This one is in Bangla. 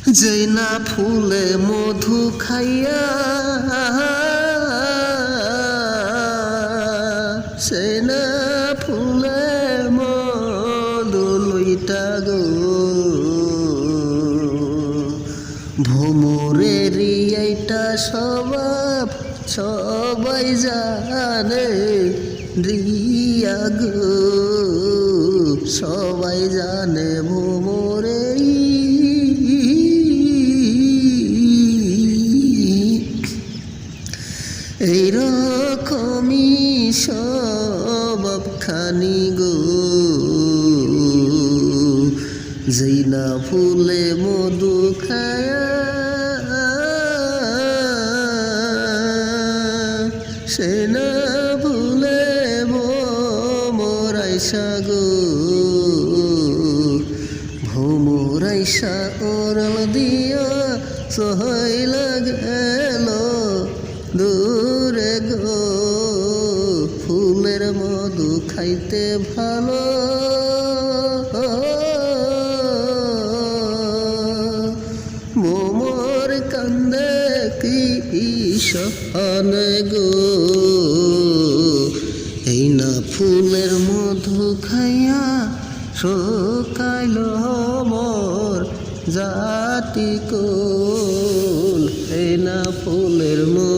যেই না ফুলে মধু খাইয়া সেই না ফুলে মধু লইতা গো ভোমরেরই এইটা স্বভাব সবাই জানে রিয়া গো সবাই জানে ভোমরের এইরকমই স্বভাবখানি গো যেই না ফুলে মধু খায়া সে না ফুলে ভোমরাইসা গো ভোমরাইসা ওরাল দিয়া সহইলা গেল দূরে গো ফুলের মধু খাইতে ভালো মোমর কান্দে কি সহনে গো এই না ফুলের মধু খাইয়া শোকাইল মোর জাতি কোল এই না ফুলের মধু